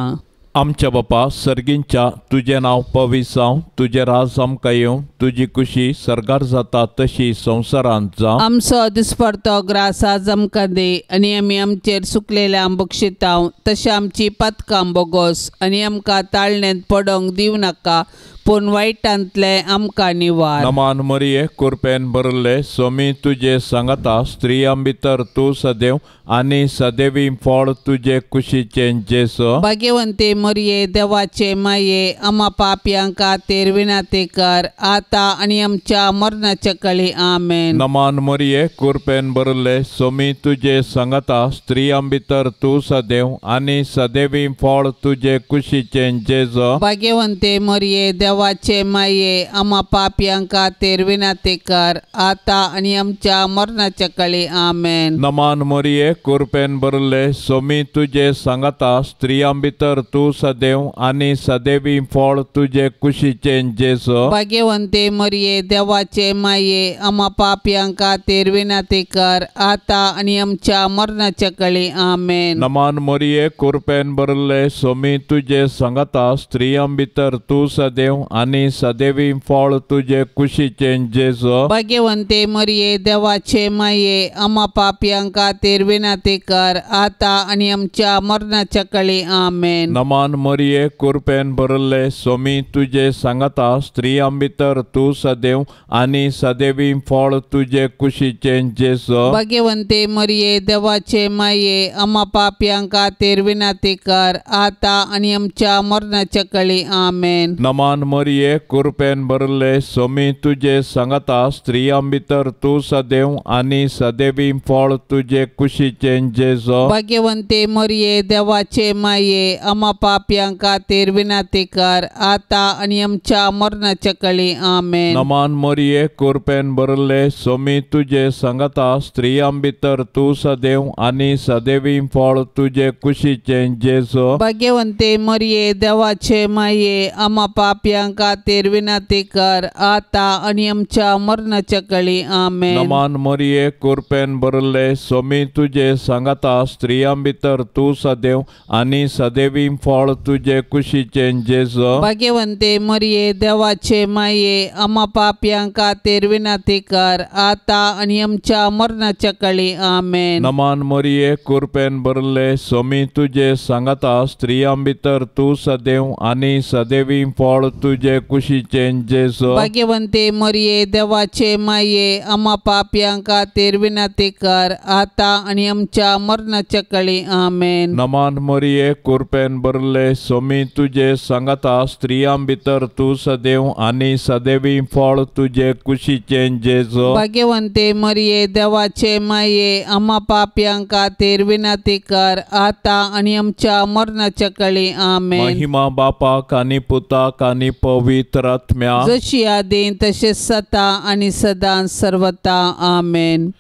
आमच्या बापा सर्गींच्या तुजें नांव पवित्र जावं, तुजें राज आमकां येवं, तुजी खुशी सर्गार जाता तशी संवसारांत जावं. आमचो दिसपडतो ग्रास आज आमकां दे आनी आमी आमचेर सुकलेल्या बक्षितांव तशें आमची पातकां बोगोस आनी आमकां ताळणेंत पडोंक दिवं नाका पूण वायटांतले आमकां निवार. नमान मरिये कृपेन भरले स्वामी तुजे सांगता स्त्रियां भितर तूं सदैव आनी सदैवी फळ तुजे कुशीचे जेसो. भाग्यवंते मरिये देवाचे माये आम्हा पापयांक खातीर विनंती कर आता आनी आमच्या मरणाच्या काळी आमेन. नमान मरिये कृपेन भरले स्वामी तुजे सांगता स्त्रियां भितर तूं सदैव आनी सदैवी फळ तुजे कुशीचे जेसो. भाग्यवंते मरिये देवाचे माये आम्हा पापयांक खातीर विनंती कर आता आनी आमच्या मरणाच्या काळी आमेन. नमान मरिये कृपेन भरले स्वामी तुजे सांगता स्त्रियां भितर तूं सदैव आनी सदैवी फळ तुजे कुशीचे जेसो. भाग्यवंते मरिये देवाचे माये आम्हा पापयांक खातीर विनंती कर आता आनी आमच्या मरणाच्या काळी आमेन. नमान मरिये कृपेन भरले स्वामी तुजे सांगता स्त्रियां भितर तूं सदैव आनी सदैवी फळ तुजे कुशीचे जेसो. भाग्यवंते मरिये देवाचे माये आम्हा पापयांक खातीर विनंती कर आता आनी आमच्या मरणाच्या काळी आमेन. नमान मरिये कृपेन भरले स्वामी तुजे सांगता स्त्रियां भितर तूं सदैव आनी सदैवी फळ तुजे कुशीचे जेसो. भाग्यवंते मरिये देवाचे माये आम्हा पापयांक खातीर विनंती कर आता आनी आमच्या मरणाच्या काळी आमेन. नमान मरिये कृपेन भरले स्वामी तुजे सांगता स्त्रियां भितर तूं सदैव आनी सदैवी फळ तुजे कुशीचे जेसो. भाग्यवंते मरिये देवाचे माये आम्हा पापयांक खातीर विनंती कर आता आनी आमच्या मरणाच्या काळी आमेन. नमान मरिये कृपेन भरले स्वामी तुजे सांगता स्त्रियां भितर तूं सदैव आनी सदैवी फळ तुजे कुशीचे जेसो. भाग्यवंते मरिये देवाचे माये आम्हा पापयांक खातीर विनंती कर आता आनी आमच्या मरणाच्या काळी आमेन. नमान मरिये कृपेन भरले स्वामी तुजे सांगता स्त्रियां भितर तूं सदैव आनी सदैवी फळ तुजे कुशीचे जेसो. भाग्यवंते मरिये देवाचे माये आम्हा पापयांक खातीर विनंती कर आता आनी आमच्या मरणाच्या काळी आमेन. नमान मरिये कृपेन भरले स्वामी तुजे सांगता स्त्रियां भितर तूं सदैव आनी सदैवी फळ तुजे कुशीचे जेसो. भाग्यवंते मरिये देवाचे माये आम्हा पापयांक खातीर विनंती कर आता आनी आमच्या मरणाच्या काळी आमेन. नमान मरिये कृपेन भरले स्वामी तुजे सांगता स्त्रियां भितर तूं सदैव आनी सदैवी फळ तुजे कुशीचे जेसो. भाग्यवंते मरिये देवाचे माये आम्हा पापयांक खातीर विनंती कर आता आनी आमच्या मरणाच्या काळी आमेन. महिमा बापाक आनी पुताक आनी पवित्र आत्म्याक जशी आदीं तशेंच सता आनी सदां सर्वता आमेन.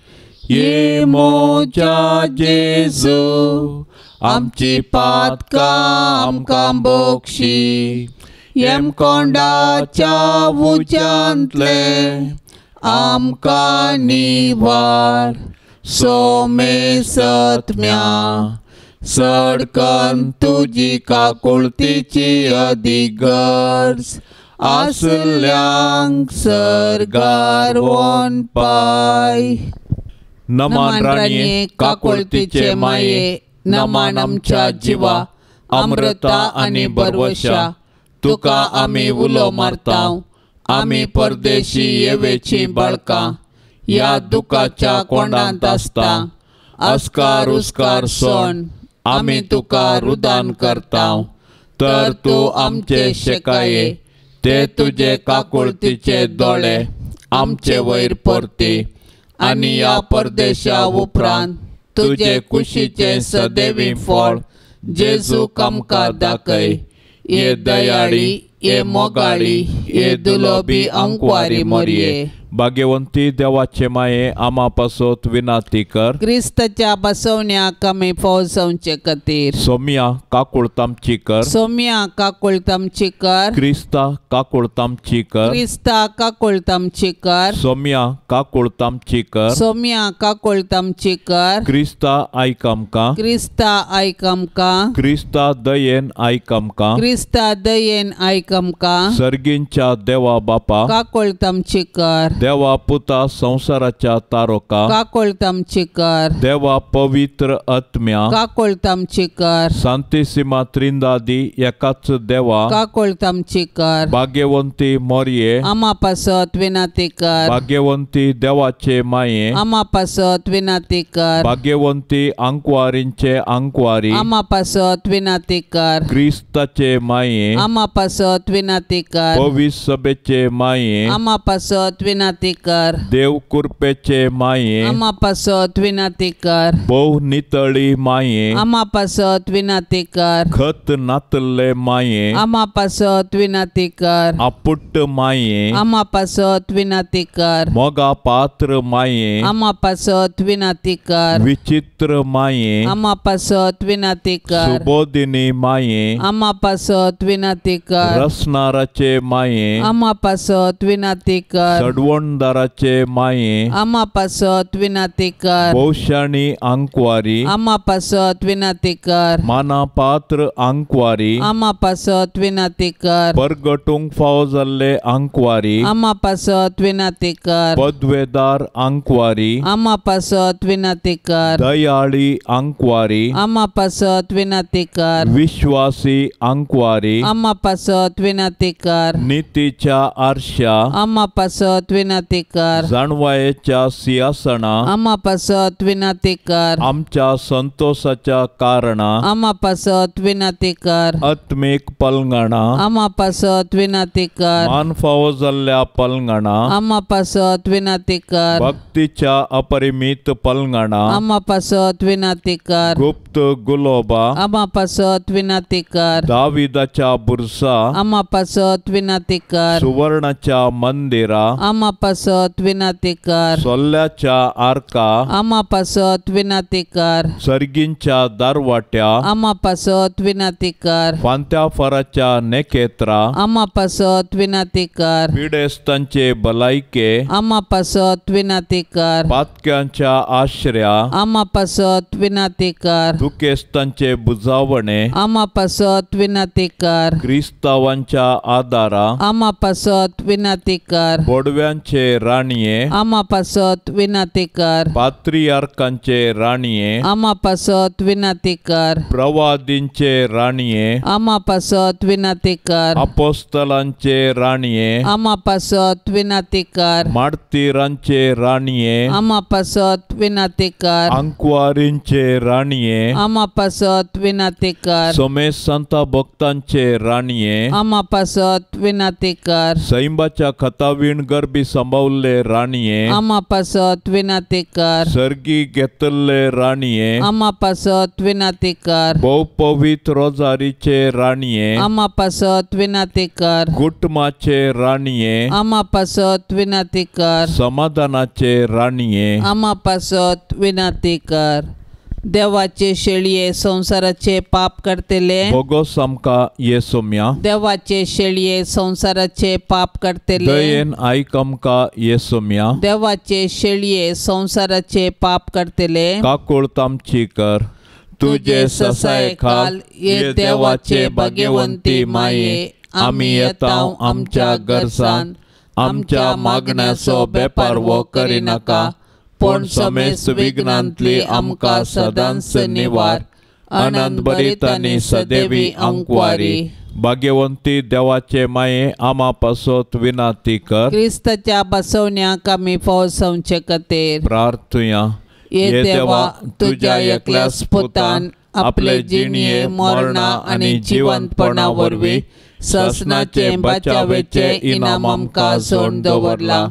ये मोच्या जेजू आमची पातकां आमकां बोक्षी येम कोंडाच्या उज्यांतले आमकां निवार सोमे सत्म्या सडकन तुजी काकुळतीची अधिगर्ज आसल्यांक सरगार वोन पाय. नमान राणये काकुळतीचे माये नमान आमच्या जिवा अमृता आनी बरवशा तुका आमी उलो मारताव. आमी परदेशी येवेची बाळकां ह्या दुखाच्या कोंडांत आसता. अस्कार उस्कार सोण आमी तुका रुदान करताव. तर तूं आमचे शेकाये ते तुजे काकुळतीचे दोळे आमचे वयर परती आनी ह्या परदेशा उपरांत तुजे कुशीचे सदैवी फळ जेजूक आमकां दाखय. ये दयाळी ये मोगाळी ये दुलोबी अंकवारी मोरये. भाग्यवंती देवाचे माये आमा पासोत विनाती कर. क्रिस्ताच्या बसवण्याक आमी फौजवचे खातीर सोम्या काकुळतामची कर. सोम्या काकुळतामची कर. क्रिस्ता काकुळतामची कर. क्रिस्ता काकुळतामची कर. सोम्या काकुळतामची कर. सोम्या काकुळतामची कर. क्रिस्ता आयक आमकां. क्रिस्ता आयक आमकां. क्रिस्ता दयेन आयक आमकां. क्रिस्ता दयेन आयक आमकां सर्गींच्या देवा बापा काकोळत आमची कर देवा पुता संसाराच्या तारोका काकोळत आमची कर देवा पवित्र आत्म्या काकोळत आमची कर सांतिसिमा त्रिंदादी एकाच देवा काकोळत आमची कर भाग्यवंती मोरये आमा पासत विनाती कर भाग्यवंती देवाचे माये आमा पासत विनाती कर भाग्यवंती अंकवारींचे अंकवारी आमा पासत विनाती कर क्रिस्ताचे माये आमा पासत विनाती कर पवित्र सभेचे माये आमा पासत विनाती कर देव कृपेचे माये आमा पासत विनाती कर बहु नितळी माये आमा पासत विनाती कर खत नातले माये आमा पासत विनाती कर आपुट्ट माये आमा पासत विनाती कर मोगा पात्र माये आमा पासत विनाती कर विचित्र माये आमा पासत विनाती कर सुबोधिनी माये आमा पासत विनाती कर रसनाराचे माये आमा पासत विनाती कर सडवणदाराचे माये आमा पासत विनाती कर भौशाणी अंकवारी आमा पासत विनाती कर माना पात्र अंकवारी आमा पासत विनाती कर परगटूंक फाव जाल्ले अंकवारी आमा पासत विनाती कर पदवेदार अंकवारी आमा पासत विनाती कर दयाळी अंकवारी आमा पासत विनाती कर विश्वासी अंकवारी आमा पासत विनाती कर नीतीच्या आरशा आमा पासत विनाती कर जाणवायेच्या सिंहासना आमा पासत विनाती कर आमच्या संतोषाच्या कारणा आमा पासत विनाती कर आत्मिक पलंगणा आमा पासत विनाती कर मान फाव जाल्ल्या पलंगणा आमा पासत विनाती कर भक्तीच्या अपरिमित पलंगणा आमा पासत विनाती कर गुप्त गुलोबा आमा पासत विनाती कर दाविदाच्या बुरसा आमा पासत विनाती कर सुवर्णाच्या मंदिरा आमा पासत विनाती कर सोल्ल्याच्या आर्का आमा पासत विनाती कर सर्गींच्या दारवाट्या आमा पासत विनाती कर फांत्या फराच्या नेकेत्रा आमा पासत विनाती कर पिडेस्तांचे भलायके आमा पासत विनाती कर पातक्यांच्या आश्रया आमा पासत विनाती कर दुखेस्तांचे बुजावणे आमा पासत विनाती कर क्रिस्तावांच्या आदारा आमा पासत विनाती कर बोडव्यांचे राणये आमा पासत विनाती कर पात्रियार्कांचे राणये आमा पासत विनाती कर प्रवादींचे राणये आमा पासत विनाती कर अपोस्तलांचे राणये आमा पासत विनाती कर मार्तिरांचे राणये आमा पासत विनाती कर अंकवारींचे राणये आमा पासत विनाती कर समेत संता भक्तांचे राणये आमा पासत विनाती कर सैंबाच्या खतावीण गरबी सांभाळले राणये आमा पासत विनाती कर सर्गी घेतले राणये आमा पासत विनाती कर बहुपवित रोजारीचे राणये आमा पासत विनाती कर कुटुंबाचे राणये आमा पासत विनाती कर समाधानाचे राणये आमा पासत विनाती कर देवाचे शेळये संसाराचे पाप करतेले भोगोस आमका येसोम्या देवाचे शेळये संसाराचे पाप करतेले दयेन आयक आमका येसोम्या देवाचे शेळये संसाराचे पाप करतेले काकुळत आमची कर तुझे ससाय खाल ये देवाचे भाग्यवंती माये आम्ही येताव आमच्या गरसान आमच्या मागण्याचो बेपार वो करी नाका पण समेस्त विघ्नांतली आमका सदांच निवार आनंद भरीत आनी सदैवी अंकवारी भाग्यवंती देवाचे माये आमा पासत विनाती कर क्रिस्ताच्या बसवण्याक आमी फाव संचे खातीर प्रार्थुया ये देवा तुझ्या एकल्याच पुतान आपले जिणये मरणा आणि जिवंतपणा वरवीं ससनाचे बचावेचे इनाम आमकां सोडून दवरला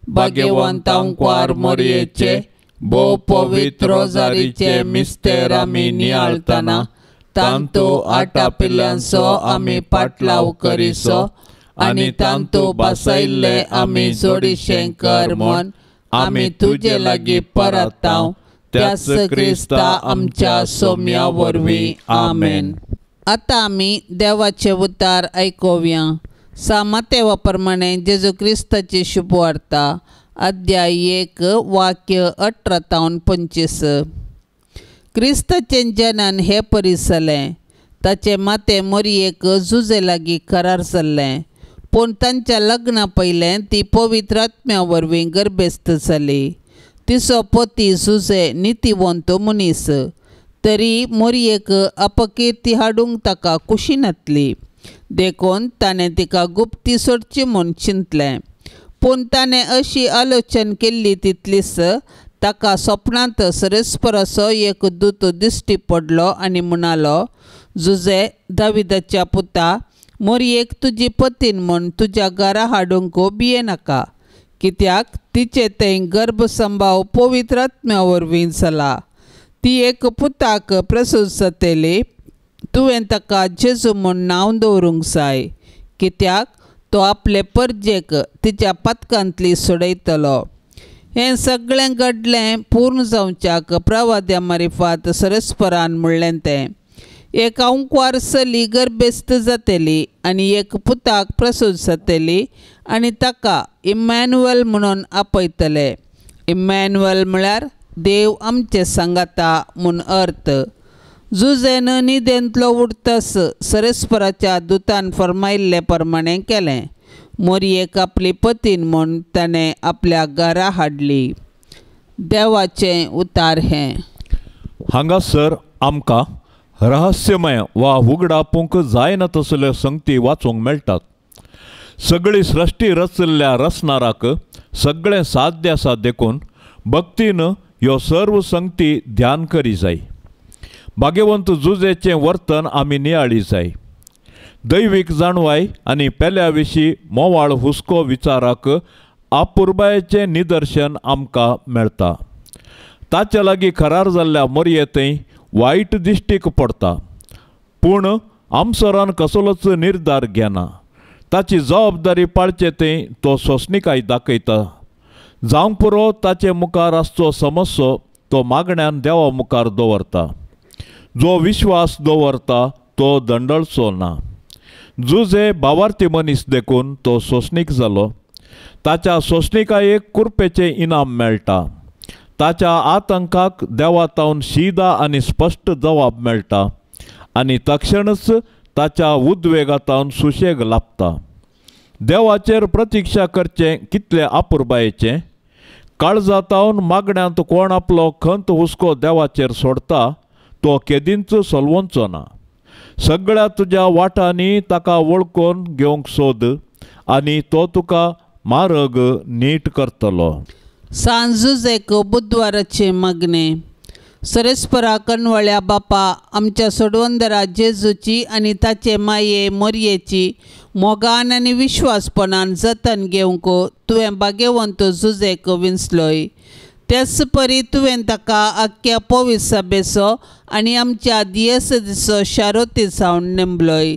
भाग्यवंत अंकवार मोरयेचे भोव पवित्र रोजारीचे मिस्तेर आमी नियाळतना तांतू आटा पिल्ल्यांचो आमी पाटलाव करिसो आनी तांतू बसयल्ले आमी जोडिशें कर म्हूण आमी तुजे लागीं परताव त्याच क्रिस्ता आमच्या सोम्या वरवीं आमेन. आतां आमी देवाचे उतार आयकुया. सामातेवा प्रमाणे जेजू क्रिस्ताची शुभ वार्ता अध्याय 1 वाक्य 18 ते 25. क्रिस्ताचे जनान हे परी जालें. ताचे माते मोरयेक जुजे लागीं करार जाल्लें, पूण तांच्या लग्ना पयलें ती पवित्र आत्म्या वरवीं गर्भेस्त जाली। तिचो पती जुजे नितीवंत मनीस, तरी मोरयेक अपकिर्ती हाडूंक ताका कुशीनातली देखून ताणें तिका गुप्ती सोडची म्हूण चिंतलें। पूण ताणें अशी आलोचन केल्ली तितलीच ताका स्वप्नांत सरस्पराचो एक दूत दिश्टी पडलो आनी म्हणालो, जुजे दाविदाच्या पुता, मोरयेक तुजी पतीन म्हूण तुज्या घरा हाडूंक भियेनाका, कित्याक तिचे थंय गर्भसंभाव पवित्र आत्म्या वरवीं जाला। ती एक पुताक प्रसूत जातली, तुवें ताका जेजू म्हूण नांव दवरूंक जाय, कित्याक तो आपले परजेक तिच्या पातकांतली सोडयतलो। हें सगळें घडलें पूर्ण जावच्याक प्रवाद्या मारिफात सरस्परान म्हणलें तें, एक अंकवार चली गर्भेस्त जातली आनी एक पुताक प्रसूत जातली आनी ताका इमॅन्युएल म्हणून आपयतले। इमॅन्युएल म्हळ्यार देव आमचे सांगाता म्हूण अर्थ। जुजेन न्हिदेंतलो उठतस सरस्पराच्या दुतान फरमायिल्ले प्रमाणें केलें। मोरयेक आपली पतीन म्हूण ताणें आपल्या घरा हाडली। देवाचें उतार हें। हांगासर आमकां रहस्यमय वा उगडापूंक जायना तसल्यो संगती वाचूंक मेळटात। सगळी सृश्टी रचल्ल्या रचणाराक सगळें साध्य आसा देखून भक्तीन ह्यो सर्व संगती ध्यान करी जाय। भाग्यवंत जुजेचें वर्तन आमी नियाळी जाय। दैवीक जाणवाय आनी पेल्या विशीं मोवाळ हुस्को विचाराक आपुरबायेचें निदर्शन आमकां मेळटा। ताचे लागीं करार जाल्ल्या मोरयेतय वायट दिश्टीक पडटा, पूण आमसरान कसलोच निर्धार घेना। ताची जबाबदारी पाळचे थंय तो सोंसणीकाय दाखयता। जावंक पुरो ताचे मुखार आसचो समस्यो तो मागण्यांत देवा मुखार दवरता। जो विश्वास दवरता तो दंडळचो ना। जुजे भावार्थी मनीस देखून तो सोंसणीक जालो। ताच्या सोंसणीकायेक कुरपेचें इनाम मेळटा। ताच्या आतंकाक देवातावन सीदा आनी स्पश्ट जबाब मेळटा आनी तक्षणच ताच्या उद्वेगातावन सुशेग लाभता। देवाचेर प्रतीक्षा करचें कितलें आपुरबायेचें। काळजातावन मागण्यांत कोण आपलो खंत हुस्को देवाचेर सोडता तो केदींच सोलवंचो ना। सगळ्या तुज्या वाटांनी ताका वळखून घेवंक सोद आनी तो तुका मार्ग नीट करतलो। सांजुजेक बुधवाराचे मागणे। सरस्परा कणवळ्या बापा, आमच्या सोडवंदरा जेजूची आनी ताचे माये मोरयेची मोगान आनी विश्वासपणान जतन घेवंक तुवें भाग्यवंत जुजेक विंचलोय। तेच परी तुवें ताका आख्ख्या पवित्र सभेचो आनी आमच्या दियेसदीचो शारोती जावन नेमलोय।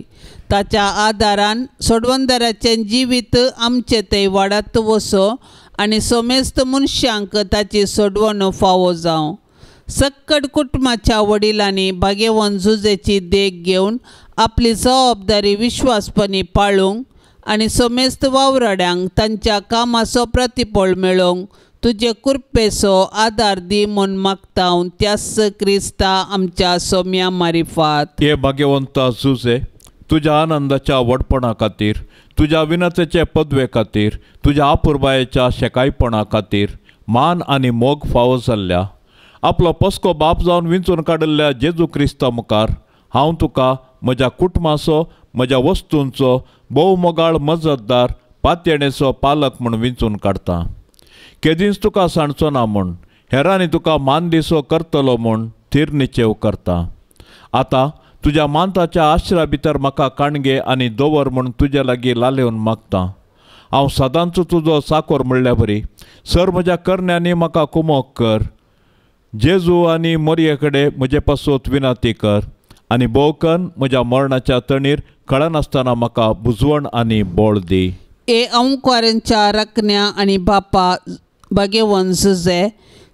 ताच्या आदारान सोडवंदराचें जिवीत आमचे थंय वाडत वचो आनी सोमेस्त मनशांक ताची सोडवण फावो जावं। सक्कट कुटुंबाच्या वडिलांनी भाग्यवंत जुजेची देख घेवन आपली जबाबदारी विश्वासपणी पाळूंक आनी सोमेस्त वावराड्यांक तांच्या कामाचो प्रतिफळ मेळोवंक तुजे कृपेचो आदार दी म्हूण मागता त्याच क्रिस्ता आमच्या सोम्या मारिफात। हे भाग्यवंता जुजे, तुज्या आनंदाच्या वडपणा खातीर, तुज्या विनतेचे पदवे खातीर, तुज्या आपुरबायेच्या शेकायपणा खातीर मान आनी मोग फावो जाल्ल्या आपलो पस्को बाप जावन विंचून काडिल्ल्या जेजू क्रिस्ता मुखार हांव तुका म्हज्या कुटुंबाचो, म्हज्या वस्तूंचो भोव मोगाळ मजतदार, पातयणेचो पालक म्हूण विंचून काडटा। केदींच तुका सांडचो ना म्हूण, हेरांनी तुका मान दिसो करतलो म्हूण थीर निचेव करता। आतां तुज्या मांताच्या आश्रा भितर म्हाका काणगे आनी दवर म्हूण तुजे लागीं लालेवन मागता। हांव सदांच तुजो चाकोर म्हणल्या बरी सर म्हज्या करण्यांनी म्हाका कुमोग कर। जेजू आनी मोरये कडेन म्हजे पासोत विनंती कर आनी भोवकन म्हज्या मरणाच्या तणीर कळनासतना म्हाका बुजवण आनी बोळ दी। ए अंकुरांच्या रकन्या आनी बापा भाग्यवंत जुजे,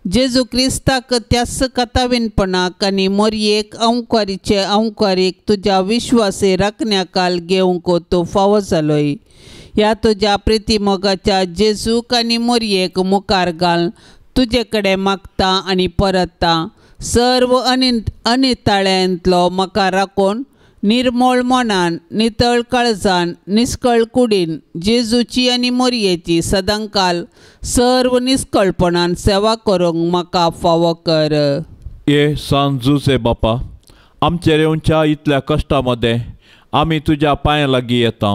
जेजू क्रिस्ताक त्याच कतावीनपणाक आनी मोरयेक अंकुरीचे अंकुरीक तुज्या विश्वासी रकन्याकाल घेवंक तो फावो जालोय। ह्या तुज्या प्रितीमोगाच्या जेजूक आनी मोरयेक मुखार घाल तुजे कडेन मागता आनी परतता। सर्व अनिताळ्यांतलो म्हाका राखून निर्मळ मनान, नितळ काळजान, निस्कळ कुडीन जेजूची आनी मोरयेची सदांकाल सर्व निस्कळपणान सेवा करूंक म्हाका फावो कर. ये सांजुचे बापा, आमच्या येवच्या इतल्या कश्टामध्ये आमी तुज्या पांया लागीं येता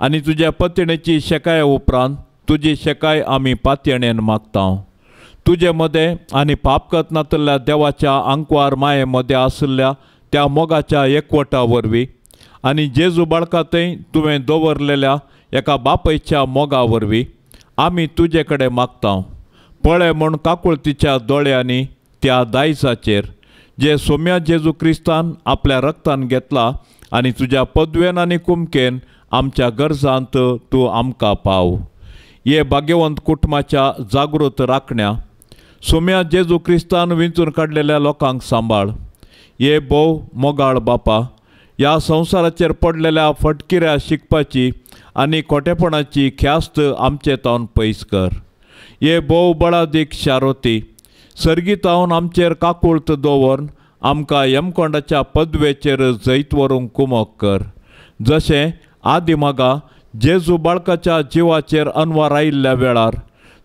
आनी तुज्या पतिणेची शेकाय उपरांत तुजी शेकाय आमी पातयेणेन मागता. तुजे मदें आनी पाप करनातल्या देवाच्या आंकवार माये मदें आशिल्ल्या त्या मोगाच्या एकवटा वरवीं आनी जेजू बाळकातय तुवें दवरलेल्या एका बापयच्या मोगा वरवीं आमी तुजे कडेन मागता. पळय म्हूण काकुळतीच्या दोळ्यांनी त्या दायजाचेर जे सोम्या जेजू क्रिस्तान आपल्या रक्तान घेतला आनी तुज्या पदवेन आनी कुमकेन आमच्या गरजांत तूं आमकां पाव. हे भाग्यवंत कुटुंबाच्या जागृत राखण्या सोम्या जेजू क्रिस्तान विंचून काडलेल्या लोकांक सांबाळ. हे भोव मोगाळ बापा, ह्या संवसाराचेर पडलेल्या फटकिऱ्या शिकपाची आनी खोटेपणाची ख्यास्त आमचे तावन पयस कर. हे भोव बळादीक शारोती, सर्गीतावन आमचेर काकुळत दवरून आमकां यमकोंडाच्या पदवेचेर जैत व्हरूंक कुमोक कर. जशें आदी मागा जेजू बाळकाच्या जिवाचेर अनवार आयिल्ल्या वेळार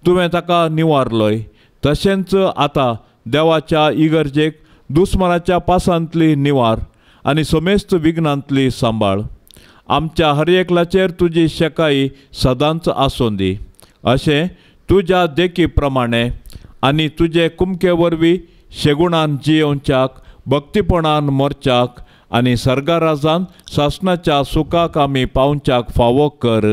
तुवें ताका निवारलोय, तशेंच आतां देवाच्या इगर्जेक दुस्मनाच्या पासांतली निवार आनी समेस्त विघ्नांतली सांबाळ. आमच्या हर एकल्याचेर तुजी शेकाई सदांच आसूं दी. अशें तुज्या देखी प्रमाणे आनी तुजे कुमके वरवीं शेगुणान जियोवच्याक, भक्तीपणान मरच्याक आनी सर्गाराजान शासनाच्या सुखाक आमी पावच्याक फावो कर.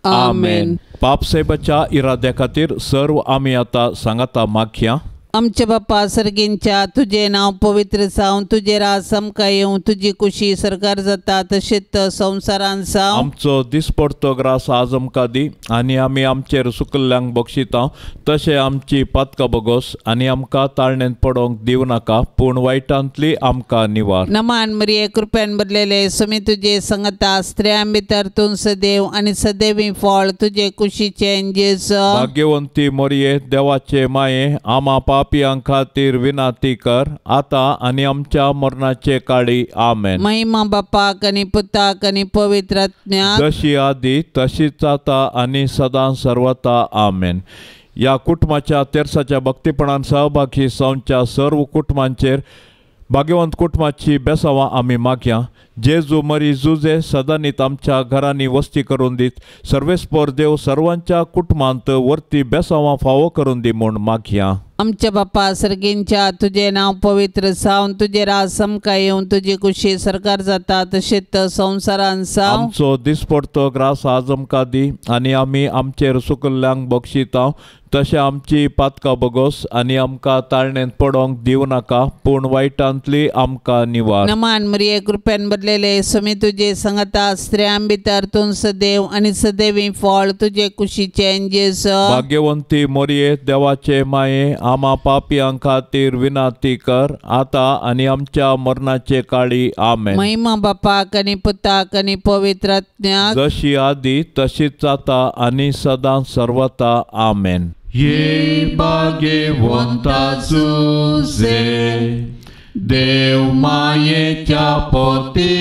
आमेन. पापसाहेबाच्या इराद्या खातीर सर्व आमी आतां सांगाता मागया. आमचे बापा सर्गींच्या, तुझे नाव पवित्र जावं, तुझे राज आमकां येवं, तुजी कुशी सरकार जाता तशेंच संवसारान जावं. आमचो दिसपडतो ग्रास आज आमकां दी आनी आमी आमचेर सुकल्ल्यांक बक्षिता, तशें आमची पातकां बोगोस आनी आमकां ताळणेंत पडोवंक दिवं नाका, पूण वायटांतली आमकां निवार. नमान मरिये कृपेन भरलेले समी तुजे संगता, स्त्रियां भितर तूं सदैव आनी सदैवी फळ तुजे कुशीचे जेजू. भाग्यवंती मोरये, देवाचे माये, आमा पापियां खातीर विनाती कर, आतां आनी आमच्या मरणाचे काळी. आमेन. महिमा बापाक आनी पुताक आनी पवित्र आत्म्याक, जशी आदी तशीच आता आनी सदां सर्वता. आमेन. ह्या कुटुंबाच्या तेरसाच्या भक्तीपणान सहभागी जावच्या सर्व कुटुंबांचेर भाग्यवंत कुटुंबाची बेसावां आमी मागया. जेजू मरी जुजे सदांनीत आमच्या घरांनी वस्ती करून दीत. सर्वेस्पर देव सर्वांच्या कुटुंबांत वर्ती बेसावां फावो करून दी म्हूण मागया. आमच्या बापा सर्गींच्या, तुझे नाव पवित्र जावं, तुझे राज आमकां येवं, तुजी कुशी सरकार जाता तशेंच संवसारान जावं. आमचो दिसपडतो ग्रास आज आमकां दी आनी आमी आमचेर सुकल्ल्यांक बक्षिता, तशें आमची पातकां बोगोस आनी आमकां ताळणेंत पडोवंक दिवं नाका, पूण वायटांतली आमकां निवार. नमान मरिये कृपेन भरलेले समी तुजे संगता, स्त्रियां भितर तूं सदैव आनी सदैवी फळ तुजे कुशीचे जेजू. भाग्यवंती मोरये, देवाचे माये, आमा पापियां खातीर विनाती कर, आतां आनी आमच्या मरणाचे काळी. आमेन. महिमा बापाक आनी पुताक आनी पवित्र आत्म्याक, जशी आदी तशीच आता आनी सदां सर्वता. आमेन. ये भाग्यवंता जुजे, देव मायेच्या पोती,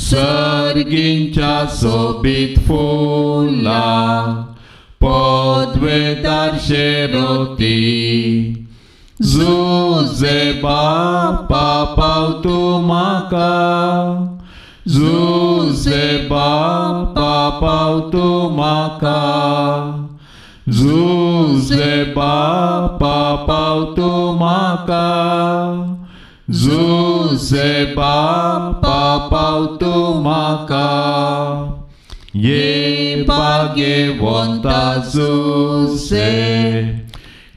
सर्गींच्या सोबीत फुला, पदवेदार शेरोती, जुजे बापा पाव तूं म्हाका, जुजे बापा पाव तूं म्हाका, जुजे बापा पाव तूं म्हाका, जुजे बापा पाव तूं म्हाका. ये भाग्यवंता जुजे,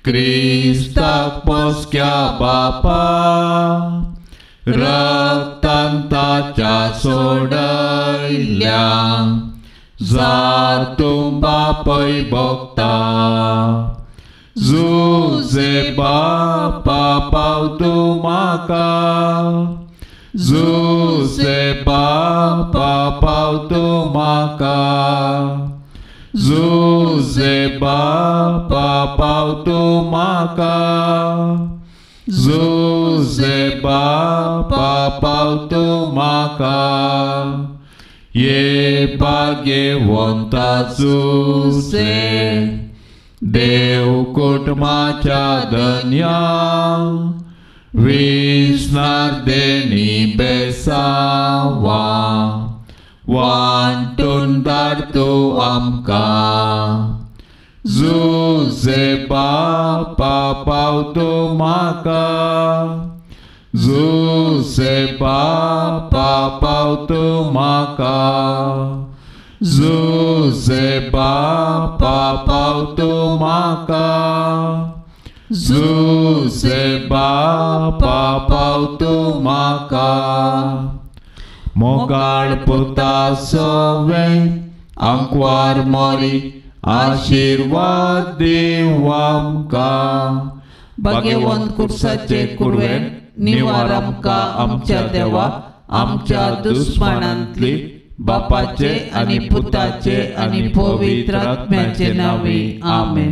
क्रिस्ताक पोसक्या बापा, रक्तान ताच्या सोडयल्या, जार तूं बापय भोगता, जुजे बापा पाव तूं म्हाका, जुजे बापा पाव तूं म्हाका, जुजे बापा पाव तूं म्हाका, Zuzepa papautу म्हाका ये भाग्यवंता जुसे देव कुटुंबाच्या धन्या विस्नार्देनी बेसावा वांटून धाडतो आमकां Zuzepa papautу म्हाका Zuzepa papautु म्हाका Zuzepa papautु म्हाका Zuzepa papautु म्हाका मोगाळ पुता सोवे आंकवार मोरी आशीर्वाद देव आमकां भाग्यवंत कुर्साचे कुरवेन निवार आमकां आमच्या देवा आमच्या दुस्मनांतली बापाचे आनी पुताचे आनी पवित्र आत्म्याचे नांवे आमेन.